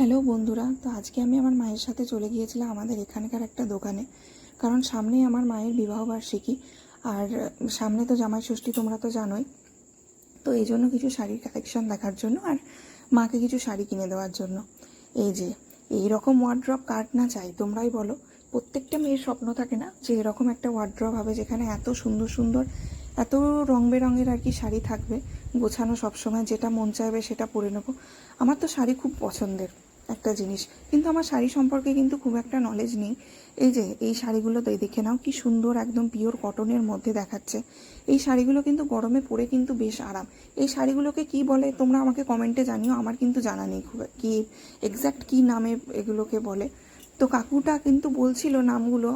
Hello বন্ধুরা, তো আজকে আমি আমার মায়ের সাথে চলে গিয়েছিলাম আমাদের এখানকার একটা দোকানে। কারণ সামনেই আমার মায়ের বিবাহবার্ষিকী, আর সামনে তো জামাই ষষ্ঠী, তোমরা তো জানোই। তো এই জন্য কিছু শাড়ির কালেকশন দেখার জন্য আর মাকে কিছু শাড়ি কিনে দেওয়ার জন্য। এই যে এই রকম ওয়ার্ড্রপ কার না চাই, তোমরাই বলো। প্রত্যেকটা মেয়ের স্বপ্ন থাকে না যে এরকম একটা ওয়ার্ড্রপ হবে যেখানে এত সুন্দর সুন্দর, এত রং বেরঙের আর কি শাড়ি থাকবে, গোছানো, সবসময় যেটা মন চাইবে সেটা পরে নেবো। আমার তো শাড়ি খুব পছন্দের একটা জিনিস, কিন্তু আমার শাড়ি সম্পর্কে কিন্তু খুব একটা নলেজ নেই। এই যে এই শাড়িগুলো তো দেখে নাও কি সুন্দর, একদম পিওর কটনের মধ্যে দেখাচ্ছে। এই শাড়িগুলো কিন্তু গরমে পরে কিন্তু বেশ আরাম। এই শাড়িগুলোকে কি বলে তোমরা আমাকে কমেন্টে জানিও, আমার কিন্তু জানা নেই খুব কি এক্স্যাক্ট কী নামে এগুলোকে বলে। তো কাকুটা কিন্তু বলছিল নামগুলো,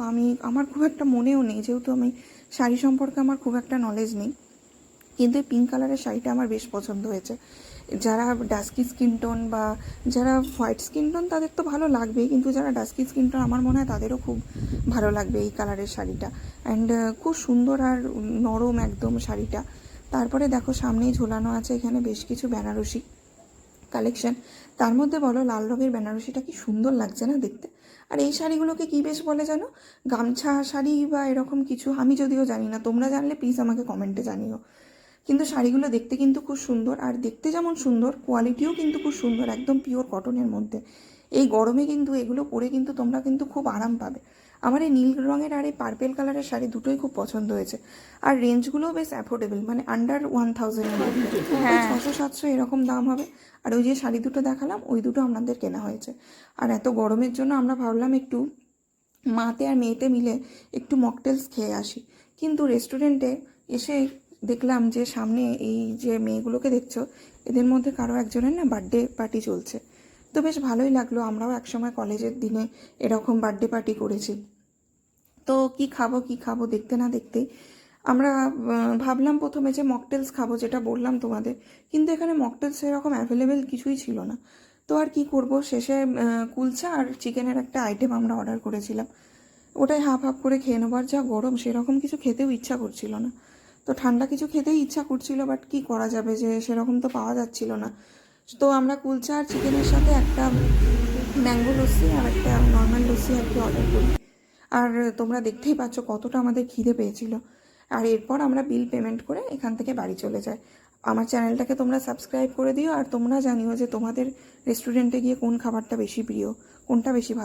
আমার খুব একটা মনেও নেই, যেহেতু আমি শাড়ি সম্পর্কে আমার খুব একটা নলেজ নেই। কিন্তু এই পিঙ্ক কালারের শাড়িটা আমার বেশ পছন্দ হয়েছে। যারা ডাস্কি স্কিন টোন বা যারা হোয়াইট স্কিন টোন তাদের তো ভালো লাগবেই, কিন্তু যারা ডাস্কি স্কিন টোন আমার মনে হয় তাদেরও খুব ভালো লাগবে এই কালারের শাড়িটা। অ্যান্ড খুব সুন্দর আর নরম একদম শাড়িটা। তারপরে দেখো সামনেই ঝোলানো আছে এখানে বেশ কিছু বেনারসি কালেকশন। তার মধ্যে বলো লাল রঙের বেনারসিটা কি সুন্দর লাগছে না দেখতে। আর এই শাড়িগুলোকে কি বেশ বলে জানো, গামছা শাড়ি বা এরকম কিছু, আমি যদিও জানি না, তোমরা জানলে প্লিজ আমাকে কমেন্টে জানিও। কিন্তু শাড়িগুলো দেখতে কিন্তু খুব সুন্দর, আর দেখতে যেমন সুন্দর কোয়ালিটিও কিন্তু খুব সুন্দর, একদম পিওর কটনের মধ্যে। এই গরমে কিন্তু এগুলো পরে কিন্তু তোমরা কিন্তু খুব আরাম পাবে। আমার এই নীল রঙের আর এই পার্পেল কালারের শাড়ি দুটোই খুব পছন্দ হয়েছে। আর রেঞ্জগুলোও বেশ অ্যাফোর্ডেবল, মানে আন্ডার 1000-এর মধ্যে, ওই 600-700 এরকম দাম হবে। আর ওই যে শাড়ি দুটো দেখালাম ওই দুটো আমাদের কেনা হয়েছে। আর এত গরমের জন্য আমরা ভাবলাম একটু মাতে আর মেয়েতে মিলে একটু মকটেলস খেয়ে আসি। কিন্তু রেস্টুরেন্টে এসে দেখলাম যে সামনে এই যে মেয়েগুলোকে দেখছো, এদের মধ্যে কারো একজনের না বার্থডে পার্টি চলছে। তো বেশ ভালোই লাগলো, আমরাও একসময় কলেজের দিনে এরকম বার্থডে পার্টি করেছি। তো কি খাবো কি খাবো দেখতে না দেখতেই আমরা ভাবলাম প্রথমে যে মকটেলস খাবো, যেটা বললাম তোমাদের। কিন্তু এখানে মকটেলস এরকম অ্যাভেলেবেল কিছুই ছিল না। তো আর কি করব, শেষে কুলচা আর চিকেনের একটা আইটেম আমরা অর্ডার করেছিলাম। ওটাই হাফ হাফ করে খেয়ে নেবো। আর যা গরম, সেরকম কিছু খেতেও ইচ্ছা করছিল না। তো ঠান্ডা কিছু খেতেই ইচ্ছা করছিল, বাট কি করা যাবে, যে সেরকম তো পাওয়া যাচ্ছিল না। তো আমরা কুলচা আর চিকেনের সাথে একটা ম্যাঙ্গো লস্যি আর একটা নর্মাল লস্যি আর কি অর্ডার করি। আর তোমরা দেখতেই পাচ্ছ কতটা আমাদের খিদে পেয়েছিল। আর এরপর আমরা বিল পেমেন্ট করে এখান থেকে বাড়ি চলে যাই। আমার চ্যানেলটাকে তোমরা সাবস্ক্রাইব করে দিও, আর তোমরা জানিও যে তোমাদের রেস্টুরেন্টে গিয়ে কোন খাবারটা বেশি প্রিয়, কোনটা বেশি ভালো।